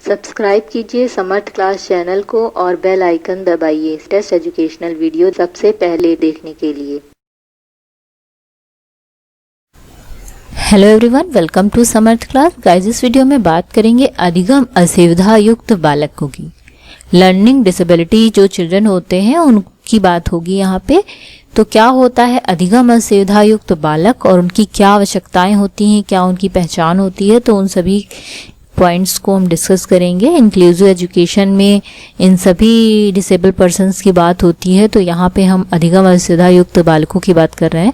Subscribe कीजिए समर्थ class channel को और बेल आइकन दबाइए लेटेस्ट एजुकेशनल वीडियो सबसे पहले देखने के लिए। Hello everyone, welcome to Samarth class. Guys, इस वीडियो में बात करेंगे अधिगम असुविधा युक्त बालकों की। लर्निंग डिसेबिलिटी जो चिल्ड्रन होते हैं उनकी बात होगी यहाँ पे। तो क्या होता है अधिगम असुविधा युक्त बालक और उनकी क्या आवश्यकताएं होती हैं, क्या उनकी पहचान होती है, तो उन सभी पॉइंट्स को हम डिस्कस करेंगे। इंक्लूसिव एजुकेशन में इन सभी डिसेबल पर्सन्स की बात होती है, तो यहाँ पे हम अधिगम असुविधा युक्त बालकों की बात कर रहे हैं।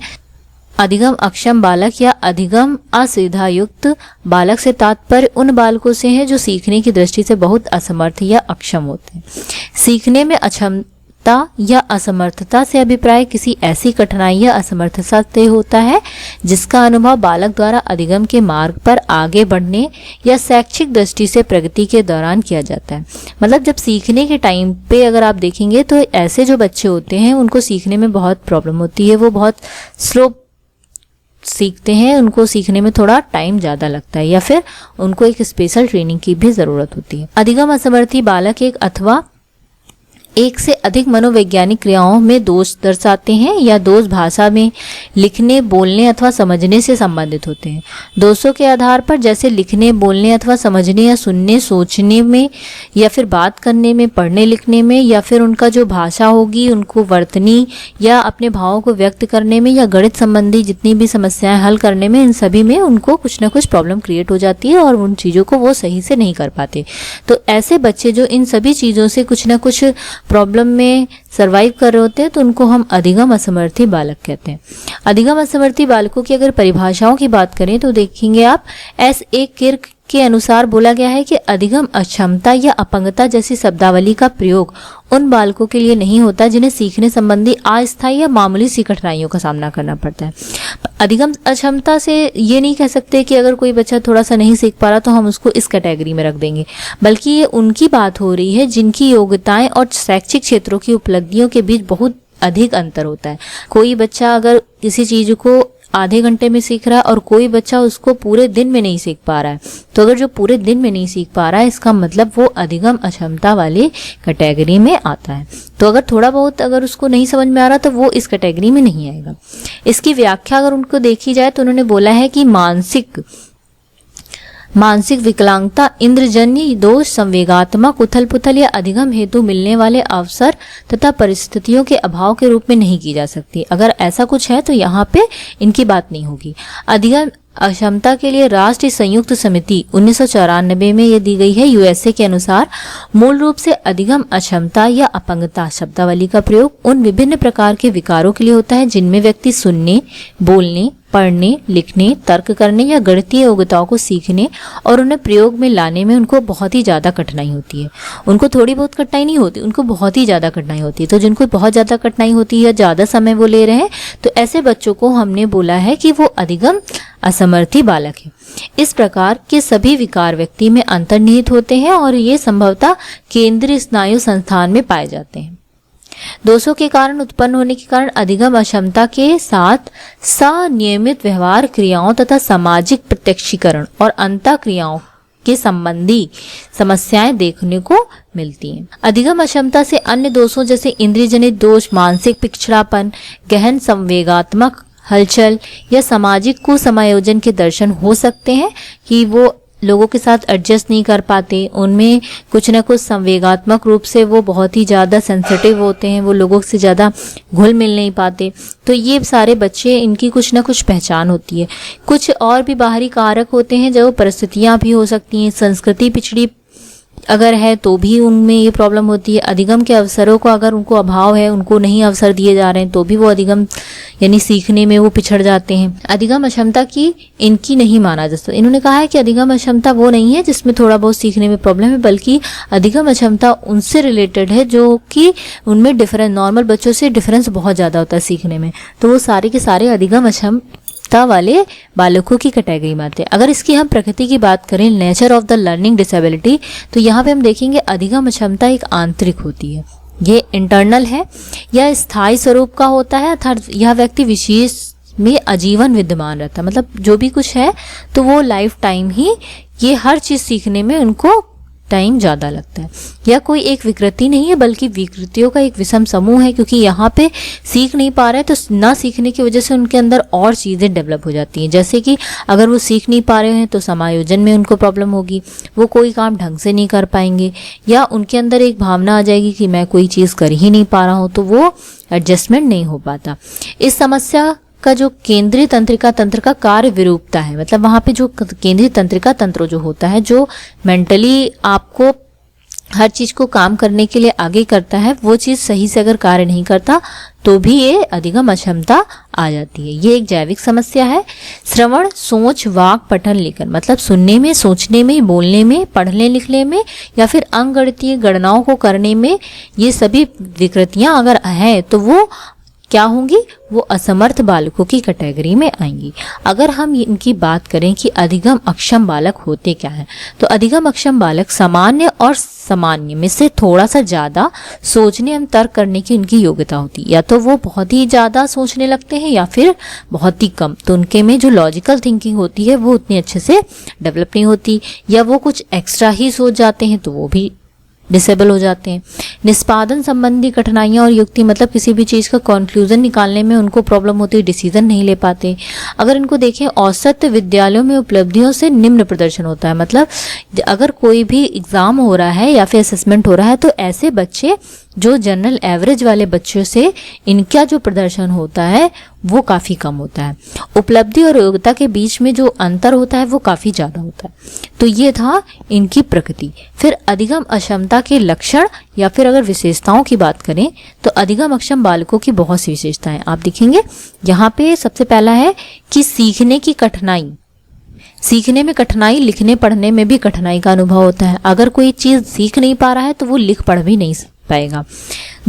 अधिगम अक्षम बालक या अधिगम असुविधा युक्त बालक से तात्पर्य उन बालकों से है जो सीखने की दृष्टि से बहुत असमर्थ या अक्षम होते हैं। सीखने में अक्षमता या असमर्थता से अभिप्राय किसी ऐसी कठिनाई या असमर्थता से होता है जिसका अनुभव बालक द्वारा अधिगम के मार्ग पर आगे बढ़ने या शैक्षिक दृष्टि से प्रगति के दौरान किया जाता है। मतलब जब सीखने के टाइम पे अगर आप देखेंगे तो ऐसे जो बच्चे होते हैं उनको सीखने में बहुत प्रॉब्लम होती है, वो बहुत स्लो सीखते हैं, उनको सीखने में थोड़ा टाइम ज़्यादा लगता है या फिर उनको एक स्पेशल ट्रेनिंग की भी ज़रूरत होती है। अधिगम असमर्थी बालक एक अथवा एक से अधिक मनोवैज्ञानिक क्रियाओं में दोष दर्शाते हैं या दोष भाषा में लिखने, बोलने अथवा समझने से संबंधित होते हैं। दोषों के आधार पर जैसे लिखने, बोलने अथवा समझने या सुनने, सोचने में या फिर बात करने में, पढ़ने लिखने में, या फिर उनका जो भाषा होगी उनको वर्तनी या अपने भावों को व्यक्त करने में, या गणित संबंधी जितनी भी समस्याएं हल करने में, इन सभी में उनको कुछ ना कुछ प्रॉब्लम क्रिएट हो जाती है और उन चीज़ों को वो सही से नहीं कर पाते। तो ऐसे बच्चे जो इन सभी चीज़ों से कुछ ना कुछ प्रॉब्लम में सरवाइव कर रहे होते हैं तो उनको हम अधिगम असमर्थी बालक कहते हैं। अधिगम असमर्थी बालकों की अगर परिभाषाओं की बात करें तो देखेंगे आप S.A. किर्क के अनुसार बोला गया है कि अधिगम अक्षमता या अपंगता जैसी शब्दावली का प्रयोग उन बालकों के लिए नहीं होता जिन्हें सीखने संबंधी अस्थायी या मामूली सी कठिनाइयों का सामना करना पड़ता है। अधिगम अक्षमता से ये नहीं कह सकते कि अगर कोई बच्चा थोड़ा सा नहीं सीख पा रहा तो हम उसको इस कैटेगरी में रख देंगे, बल्कि ये उनकी बात हो रही है जिनकी योग्यताएं और शैक्षिक क्षेत्रों की उपलब्धियों के बीच बहुत अधिक अंतर होता है। कोई बच्चा अगर किसी चीज को आधे घंटे में सीख रहा है और कोई बच्चा उसको पूरे दिन में नहीं सीख पा रहा है, तो अगर जो पूरे दिन में नहीं सीख पा रहा है इसका मतलब वो अधिगम अक्षमता वाली कैटेगरी में आता है। तो अगर थोड़ा बहुत अगर उसको नहीं समझ में आ रहा तो वो इस कैटेगरी में नहीं आएगा। इसकी व्याख्या अगर उनको देखी जाए तो उन्होंने बोला है कि मानसिक विकलांगता इंद्रजन्य दोष, संवेगात्मक उथल पुथल या अधिगम हेतु मिलने वाले अवसर तथा परिस्थितियों के अभाव के रूप में नहीं की जा सकती। अगर ऐसा कुछ है तो यहाँ पे इनकी बात नहीं होगी। अधिगम अक्षमता के लिए राष्ट्रीय संयुक्त समिति 1994 में ये दी गई है। USA के अनुसार मूल रूप से अधिगम अक्षमता या अपंगता शब्दावली का प्रयोग उन विभिन्न प्रकार के विकारों के लिए होता है जिनमें व्यक्ति सुनने, बोलने, पढ़ने, लिखने, तर्क करने या गणितीय योग्यताओं को सीखने और उन्हें प्रयोग में लाने में उनको बहुत ही ज़्यादा कठिनाई होती है। उनको थोड़ी बहुत कठिनाई नहीं होती, उनको बहुत ही ज़्यादा कठिनाई होती है। तो जिनको बहुत ज़्यादा कठिनाई होती है या ज़्यादा समय वो ले रहे हैं तो ऐसे बच्चों को हमने बोला है कि वो अधिगम असमर्थी बालक है। इस प्रकार के सभी विकार व्यक्ति में अंतर्निहित होते हैं और ये संभवतः केंद्रीय स्नायु संस्थान में पाए जाते हैं। दोषों के कारण उत्पन्न होने के कारण अधिगम अक्षमता के साथ सनियमित व्यवहार क्रियाओं तथा सामाजिक प्रत्यक्षीकरण और अंतः क्रियाओं के संबंधी समस्याएं देखने को मिलती हैं। अधिगम अक्षमता से अन्य दोषों जैसे इंद्रिय जनित दोष, मानसिक पिछड़ापन, गहन संवेगात्मक हलचल या सामाजिक कुसमायोजन के दर्शन हो सकते हैं कि वो लोगों के साथ एडजस्ट नहीं कर पाते, उनमें कुछ ना कुछ संवेगात्मक रूप से वो बहुत ही ज़्यादा सेंसिटिव होते हैं, वो लोगों से ज़्यादा घुल मिल नहीं पाते। तो ये सारे बच्चे, इनकी कुछ ना कुछ पहचान होती है। कुछ और भी बाहरी कारक होते हैं जो परिस्थितियाँ भी हो सकती हैं। संस्कृति पिछड़ी अगर है तो भी उनमें ये प्रॉब्लम होती है। अधिगम के अवसरों को अगर उनको अभाव है, उनको नहीं अवसर दिए जा रहे हैं तो भी वो अधिगम यानी सीखने में वो पिछड़ जाते हैं। अधिगम अक्षमता की इनकी नहीं माना जा सकता। इन्होंने कहा है कि अधिगम अक्षमता वो नहीं है जिसमें थोड़ा बहुत सीखने में प्रॉब्लम है, बल्कि अधिगम अक्षमता उनसे रिलेटेड है जो कि उनमें डिफरेंस, नॉर्मल बच्चों से डिफरेंस बहुत ज़्यादा होता है सीखने में। तो वो सारे के सारे अधिगम अक्षमता वाले बालकों की कैटेगरी में आते हैं। अगर इसकी हम प्रकृति की बात करें, nature of the learning disability, तो यहाँ पे हम देखेंगे अधिगम अक्षमता एक आंतरिक होती है, ये इंटरनल है या स्थायी स्वरूप का होता है, अर्थात यह व्यक्ति विशेष में आजीवन विद्यमान रहता है। मतलब जो भी कुछ है तो वो लाइफ टाइम ही ये हर चीज़ सीखने में उनको टाइम ज़्यादा लगता है। या कोई एक विकृति नहीं है बल्कि विकृतियों का एक विषम समूह है, क्योंकि यहाँ पे सीख नहीं पा रहे हैं तो ना सीखने की वजह से उनके अंदर और चीज़ें डेवलप हो जाती हैं। जैसे कि अगर वो सीख नहीं पा रहे हैं तो समायोजन में उनको प्रॉब्लम होगी, वो कोई काम ढंग से नहीं कर पाएंगे, या उनके अंदर एक भावना आ जाएगी कि मैं कोई चीज़ कर ही नहीं पा रहा हूँ, तो वो एडजस्टमेंट नहीं हो पाता। इस समस्या का जो केंद्रीय तंत्रिका तंत्र का कार्य विरूपता है, मतलब वहाँ पे जो केंद्रीय तंत्रिका तंत्र जो होता है, जो मेंटली आपको हर चीज को काम करने के लिए आगे करता है, वो चीज सही से अगर कार्य नहीं करता तो भी ये अधिगम अक्षमता आ जाती है। ये एक जैविक समस्या है। श्रवण, सोच, वाक, पठन, लेखन, मतलब सुनने में, सोचने में, बोलने में, पढ़ने लिखने में या फिर अंकगणितीय गणनाओं को करने में, ये सभी विकृतियां अगर हैं तो वो क्या होंगी, वो असमर्थ बालकों की कैटेगरी में आएंगी। अगर हम इनकी बात करें कि अधिगम अक्षम बालक होते क्या हैं, तो अधिगम अक्षम बालक सामान्य और सामान्य में से थोड़ा सा ज्यादा सोचने एवं तर्क करने की उनकी योग्यता होती है। या तो वो बहुत ही ज्यादा सोचने लगते हैं या फिर बहुत ही कम, तो उनके में जो लॉजिकल थिंकिंग होती है वो उतनी अच्छे से डेवलप नहीं होती, या वो कुछ एक्स्ट्रा ही सोच जाते हैं तो वो भी डिसेबल हो जाते हैं। निष्पादन संबंधी कठिनाइयां और युक्ति, मतलब किसी भी चीज का कंक्लूजन निकालने में उनको प्रॉब्लम होती है, डिसीजन नहीं ले पाते। अगर इनको देखें, औसत विद्यालयों में उपलब्धियों से निम्न प्रदर्शन होता है, मतलब अगर कोई भी एग्जाम हो रहा है या फिर असेसमेंट हो रहा है तो ऐसे बच्चे जो जनरल एवरेज वाले बच्चों से इनका जो प्रदर्शन होता है वो काफी कम होता है। उपलब्धि और योग्यता के बीच में जो अंतर होता है वो काफी ज्यादा होता है। तो ये था इनकी प्रकृति। फिर अधिगम अक्षमता के लक्षण या फिर अगर विशेषताओं की बात करें तो अधिगम अक्षम बालकों की बहुत सी विशेषताएं आप देखेंगे। यहाँ पे सबसे पहला है कि सीखने की कठिनाई, सीखने में कठिनाई, लिखने पढ़ने में भी कठिनाई का अनुभव होता है। अगर कोई चीज सीख नहीं पा रहा है तो वो लिख पढ़ भी नहीं पाएगा।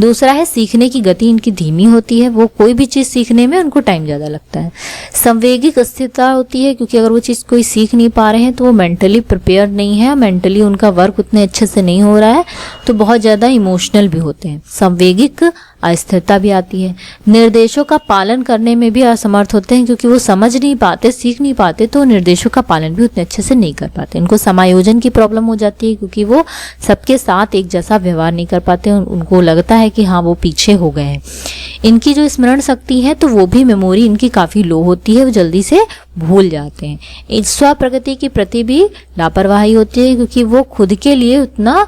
दूसरा है सीखने की गति इनकी धीमी होती है, वो कोई भी चीज सीखने में उनको टाइम ज्यादा लगता है। संवेगिक अस्थिरता होती है, क्योंकि अगर वो चीज कोई सीख नहीं पा रहे हैं तो वो मेंटली प्रिपेयर नहीं है, मेंटली उनका वर्क उतने अच्छे से नहीं हो रहा है, तो बहुत ज्यादा इमोशनल भी होते हैं। संवेगिक अस्थिरता भी आती है। निर्देशों का पालन करने में भी असमर्थ होते हैं, क्योंकि वो समझ नहीं पाते, सीख नहीं पाते, तो निर्देशों का पालन भी उतने अच्छे से नहीं कर पाते। उनको समायोजन की प्रॉब्लम हो जाती है, क्योंकि वो सबके साथ एक जैसा व्यवहार नहीं कर पाते, उनको लगता है कि हाँ वो पीछे हो गए हैं। इनकी जो स्मरण शक्ति है तो वो भी मेमोरी इनकी काफी लो होती है, वो जल्दी से भूल जाते हैं। स्व प्रगति की प्रति भी लापरवाही होती है, क्योंकि वो खुद के लिए उतना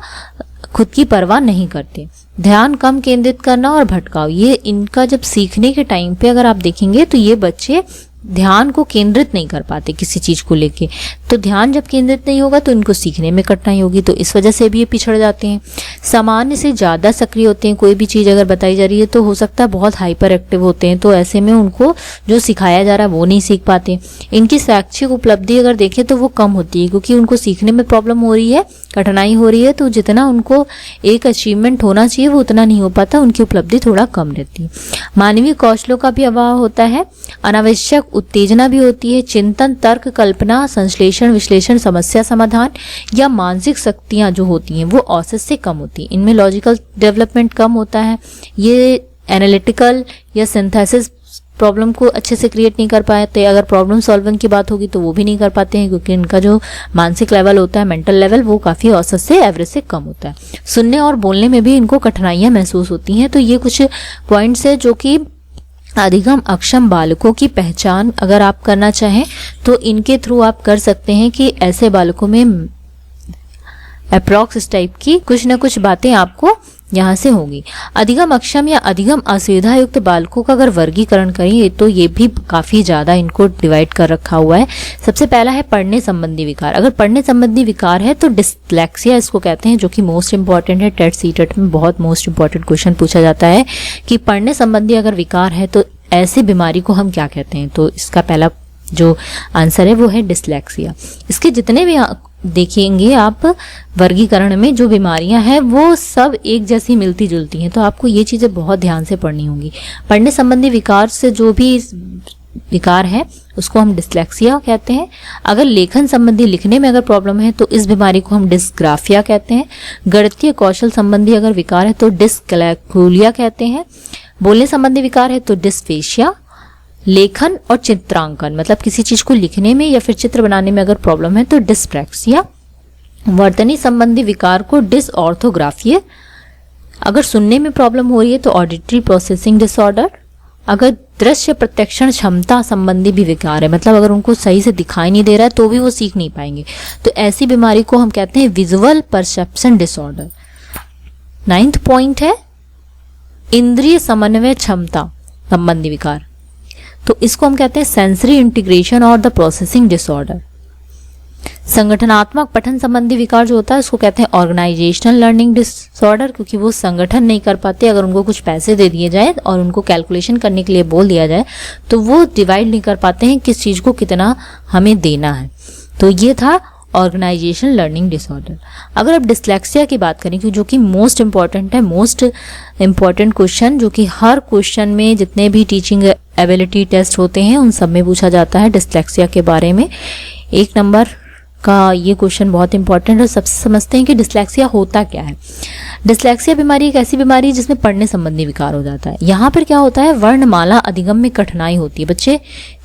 खुद की परवाह नहीं करते। ध्यान कम केंद्रित करना और भटकाव, ये इनका जब सीखने के टाइम पे अगर आप देखेंगे तो ये बच्चे ध्यान को केंद्रित नहीं कर पाते किसी चीज को लेके। तो ध्यान जब केंद्रित नहीं होगा तो इनको सीखने में कठिनाई होगी, तो इस वजह से भी ये पिछड़ जाते हैं। सामान्य से ज्यादा सक्रिय होते हैं, कोई भी चीज अगर बताई जा रही है तो हो सकता है बहुत हाइपर एक्टिव होते हैं, तो ऐसे में उनको जो सिखाया जा रहा है वो नहीं सीख पाते। इनकी शैक्षिक उपलब्धि अगर देखें तो वो कम होती है, क्योंकि उनको सीखने में प्रॉब्लम हो रही है, कठिनाई हो रही है, तो जितना उनको एक अचीवमेंट होना चाहिए वो उतना नहीं हो पाता, उनकी उपलब्धि थोड़ा कम रहती है। मानवीय कौशलों का भी अभाव होता है। अनावश्यक उत्तेजना भी होती है। चिंतन, तर्क, कल्पना, संश्लेषण, विश्लेषण, समस्या समाधान या मानसिक शक्तियां जो होती हैं वो औसत से कम होती हैं। इनमें लॉजिकल डेवलपमेंट कम होता है। ये एनालिटिकल या सिंथेसिस प्रॉब्लम को अच्छे से क्रिएट नहीं कर पाते। अगर प्रॉब्लम सॉल्विंग की बात होगी तो वो भी नहीं कर पाते हैं, क्योंकि इनका जो मानसिक लेवल होता है, मेंटल लेवल, वो काफी औसत से एवरेज से कम होता है। सुनने और बोलने में भी इनको कठिनाइयां महसूस होती हैं। तो ये कुछ पॉइंट्स है जो कि अधिगम अक्षम बालकों की पहचान अगर आप करना चाहें तो इनके थ्रू आप कर सकते हैं कि ऐसे बालकों में अप्रॉक्स इस टाइप की कुछ ना कुछ बातें आपको यहाँ से होंगी। अधिगम अक्षम या अधिगम असुविधा युक्त बालकों का अगर वर्गीकरण करें तो ये भी काफी ज्यादा इनको डिवाइड कर रखा हुआ है। सबसे पहला है पढ़ने संबंधी विकार। अगर पढ़ने संबंधी विकार है तो डिस्लेक्सिया इसको कहते हैं, जो कि मोस्ट इंपॉर्टेंट है। टेट सीटेट में बहुत मोस्ट इंपॉर्टेंट क्वेश्चन पूछा जाता है कि पढ़ने संबंधी अगर विकार है तो ऐसी बीमारी को हम क्या कहते हैं। तो इसका पहला जो आंसर है वो है डिस्लेक्सिया। इसके जितने भी देखेंगे आप वर्गीकरण में जो बीमारियां हैं वो सब एक जैसी मिलती जुलती हैं, तो आपको ये चीजें बहुत ध्यान से पढ़नी होंगी। पढ़ने संबंधी विकार से जो भी विकार है उसको हम डिस्लेक्सिया कहते हैं। अगर लेखन संबंधी, लिखने में अगर प्रॉब्लम है तो इस बीमारी को हम डिस्ग्राफिया कहते हैं। गणितीय कौशल संबंधी अगर विकार है तो डिस्कैलकुलिया कहते हैं। बोलने संबंधी विकार है तो डिस्फेशिया। लेखन और चित्रांकन, मतलब किसी चीज को लिखने में या फिर चित्र बनाने में अगर प्रॉब्लम है तो डिस्प्रैक्सिया। वर्तनी संबंधी विकार को डिसऑर्थोग्राफिया, अगर सुनने में प्रॉब्लम हो रही है तो ऑडिटरी प्रोसेसिंग डिसऑर्डर, अगर दृश्य प्रत्यक्षण क्षमता संबंधी भी विकार है, मतलब अगर उनको सही से दिखाई नहीं दे रहा है तो भी वो सीख नहीं पाएंगे, तो ऐसी बीमारी को हम कहते हैं visual perception disorder. 9th point है इंद्रिय समन्वय क्षमता संबंधी विकार, तो इसको हम कहते हैं सेंसरी इंटीग्रेशन और द प्रोसेसिंग डिसऑर्डर। संगठनात्मक पठन संबंधी विकार जो होता है उसको कहते हैं ऑर्गेनाइजेशनल लर्निंग डिसऑर्डर, क्योंकि वो संगठन नहीं कर पाते। अगर उनको कुछ पैसे दे दिए जाए और उनको कैलकुलेशन करने के लिए बोल दिया जाए तो वो डिवाइड नहीं कर पाते हैं किस चीज को कितना हमें देना है। तो ये था ऑर्गेनाइजेशनल लर्निंग डिसऑर्डर। अगर आप डिस्लेक्सिया की बात करें, जो कि मोस्ट इंपॉर्टेंट है, मोस्ट इंपॉर्टेंट क्वेश्चन, जो कि हर क्वेश्चन में जितने भी टीचिंग एबिलिटी टेस्ट होते हैं उन सब में पूछा जाता है डिस्लेक्सिया के बारे में। 1 नंबर का ये क्वेश्चन बहुत इंपॉर्टेंट है। सबसे समझते हैं कि डिस्लेक्सिया होता क्या है। डिस्लेक्सिया बीमारी एक ऐसी बीमारी है जिसमें पढ़ने संबंधी विकार हो जाता है। यहाँ पर क्या होता है, वर्णमाला अधिगम में कठिनाई होती है, बच्चे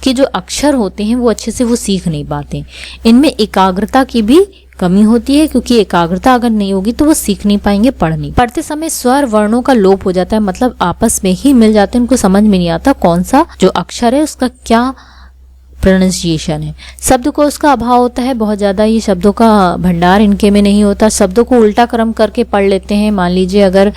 के जो अक्षर होते हैं वो अच्छे से वो सीख नहीं पाते। इनमें एकाग्रता की भी कमी होती है, क्योंकि एकाग्रता अगर नहीं होगी तो वो सीख नहीं पाएंगे, पढ़ते समय स्वर वर्णों का लोप हो जाता है, मतलब आपस में ही मिल जाते हैं, उनको समझ में नहीं आता कौन सा जो अक्षर है उसका क्या प्रोनाउंसिएशन है। शब्दकोश का अभाव होता है बहुत ज़्यादा, ये शब्दों का भंडार इनके में नहीं होता। शब्दों को उल्टा क्रम करके पढ़ लेते हैं। मान लीजिए अगर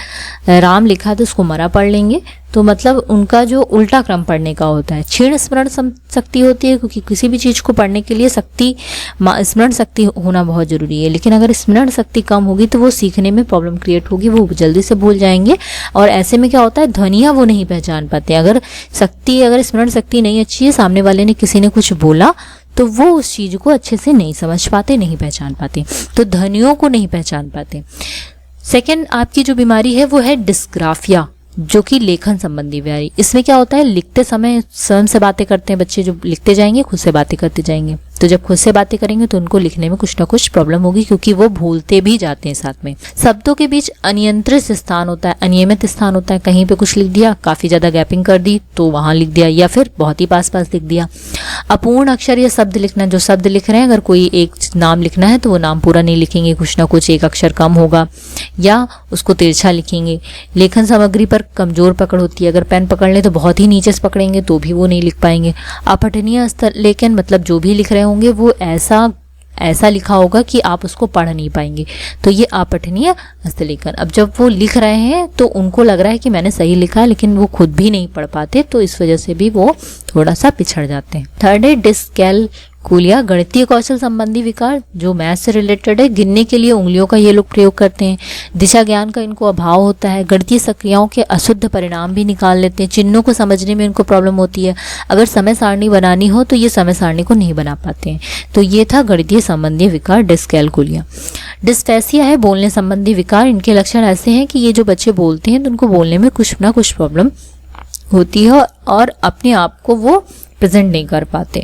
राम लिखा तो उसको मरा पढ़ लेंगे, तो मतलब उनका जो उल्टा क्रम पढ़ने का होता है। क्षीण स्मरण शक्ति होती है, क्योंकि किसी भी चीज़ को पढ़ने के लिए स्मरण शक्ति होना बहुत जरूरी है, लेकिन अगर स्मरण शक्ति कम होगी तो वो सीखने में प्रॉब्लम क्रिएट होगी, वो जल्दी से भूल जाएंगे। और ऐसे में क्या होता है, ध्वनियाँ वो नहीं पहचान पाते। अगर स्मरण शक्ति नहीं अच्छी है, सामने वाले ने किसी ने कुछ बोला तो वो उस चीज़ को अच्छे से नहीं समझ पाते, नहीं पहचान पाते, तो ध्वनियों को नहीं पहचान पाते। सेकेंड आपकी जो बीमारी है वो है डिस्ग्राफिया, जो कि लेखन संबंधी बीमारी। इसमें क्या होता है, लिखते समय स्वयं से बातें करते हैं बच्चे, जो लिखते जाएंगे खुद से बातें करते जाएंगे, तो जब खुद से बातें करेंगे तो उनको लिखने में कुछ ना कुछ प्रॉब्लम होगी, क्योंकि वो भूलते भी जाते हैं साथ में। शब्दों के बीच अनियंत्रित स्थान होता है, अनियमित स्थान होता है, कहीं पे कुछ लिख दिया, काफी ज्यादा गैपिंग कर दी तो वहां लिख दिया, या फिर बहुत ही पास लिख दिया। अपूर्ण अक्षर या शब्द लिखना, जो शब्द लिख रहे हैं अगर कोई एक नाम लिखना है तो वो नाम पूरा नहीं लिखेंगे, कुछ ना कुछ एक अक्षर कम होगा या उसको तिरछा लिखेंगे। लेखन सामग्री पर कमजोर पकड़ होती है, अगर पेन पकड़ ले तो बहुत ही नीचे से पकड़ेंगे तो भी वो नहीं लिख पाएंगे। अपठनीय लेखन, मतलब जो भी लिख रहे होंगे वो ऐसा लिखा होगा कि आप उसको पढ़ नहीं पाएंगे, तो ये अपठनीय हस्तलेखन। अब जब वो लिख रहे हैं तो उनको लग रहा है कि मैंने सही लिखा है, लेकिन वो खुद भी नहीं पढ़ पाते, तो इस वजह से भी वो थोड़ा सा पिछड़ जाते हैं। थर्ड है डिस्कैलकुलिया, गणितीय कौशल संबंधी विकार, जो मैथ से रिलेटेड है। गिनने के लिए उंगलियों का ये लोग प्रयोग करते हैं। दिशा ज्ञान का इनको अभाव होता है। गणितीय सक्रियाओं के अशुद्ध परिणाम भी निकाल लेते हैं। चिन्हों को समझने में इनको प्रॉब्लम होती है। अगर समय सारणी बनानी हो तो ये समय सारणी को नहीं बना पाते हैं। तो ये था गणितीय संबंधी विकार डिस्कैलकुलिया। डिस्फेसिया है बोलने संबंधी विकार। इनके लक्षण ऐसे हैं कि ये जो बच्चे बोलते हैं तो उनको बोलने में कुछ ना कुछ प्रॉब्लम होती है और अपने आप को वो प्रेजेंट नहीं कर पाते।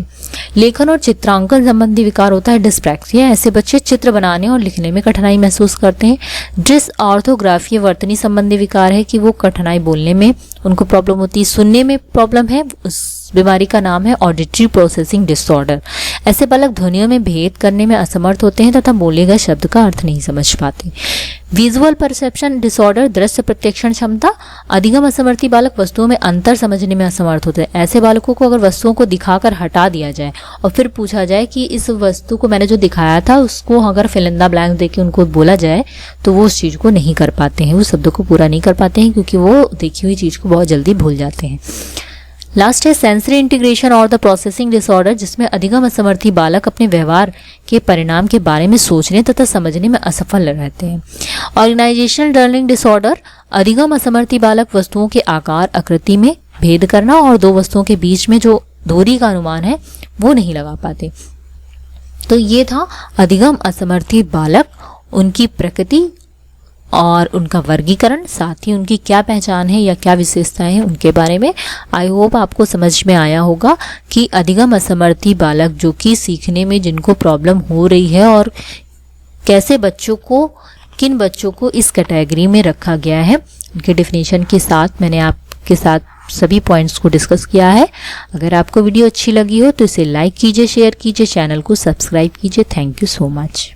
लेखन और चित्रांकन संबंधी विकार होता है डिस्प्रैक्सिया। ऐसे बच्चे चित्र बनाने और लिखने में कठिनाई महसूस करते हैं। डिसऑर्थोग्राफिया वर्तनी संबंधी विकार है कि वो कठिनाई बोलने में उनको प्रॉब्लम होती है। सुनने में प्रॉब्लम है, उस बीमारी का नाम है ऑडिटरी प्रोसेसिंग डिसऑर्डर। ऐसे बालक ध्वनियों में भेद करने में असमर्थ होते हैं तथा बोले गए शब्द का अर्थ नहीं समझ पाते। विजुअल परसेप्शन डिसऑर्डर, दृश्य प्रत्यक्षण क्षमता। अधिगम असमर्थी बालक वस्तुओं में अंतर समझने में असमर्थ होते हैं। ऐसे बालकों को अगर वस्तुओं को दिखाकर हटा दिया जाए और फिर पूछा जाए कि इस वस्तु को मैंने जो दिखाया था उसको अगर फिल इन द ब्लैंक देके उनको बोला जाए तो वो उस चीज को नहीं कर पाते हैं, वो शब्दों को पूरा नहीं कर पाते हैं, क्योंकि वो देखी हुई चीज को बहुत जल्दी भूल जाते हैं। लास्ट है सेंसरी इंटीग्रेशन और द प्रोसेसिंग डिसऑर्डर, जिसमें अधिगम असमर्थी बालक अपने व्यवहार के परिणाम के बारे में सोचने तथा समझने में असफल रहते हैं। ऑर्गेनाइजेशनल लर्निंग डिसऑर्डर, अधिगम असमर्थी बालक वस्तुओं के आकार आकृति में भेद करना और दो वस्तुओं के बीच में जो दूरी का अनुमान है वो नहीं लगा पाते। तो ये था अधिगम असमर्थी बालक, उनकी प्रकृति और उनका वर्गीकरण, साथ ही उनकी क्या पहचान है या क्या विशेषताएं हैं उनके बारे में। आई होप आपको समझ में आया होगा कि अधिगम असमर्थी बालक जो कि सीखने में जिनको प्रॉब्लम हो रही है और कैसे बच्चों को, किन बच्चों को इस कैटेगरी में रखा गया है, उनके डेफिनेशन के साथ मैंने आपके साथ सभी पॉइंट्स को डिस्कस किया है। अगर आपको वीडियो अच्छी लगी हो तो इसे लाइक कीजिए, शेयर कीजिए, चैनल को सब्सक्राइब कीजिए। Thank you so much.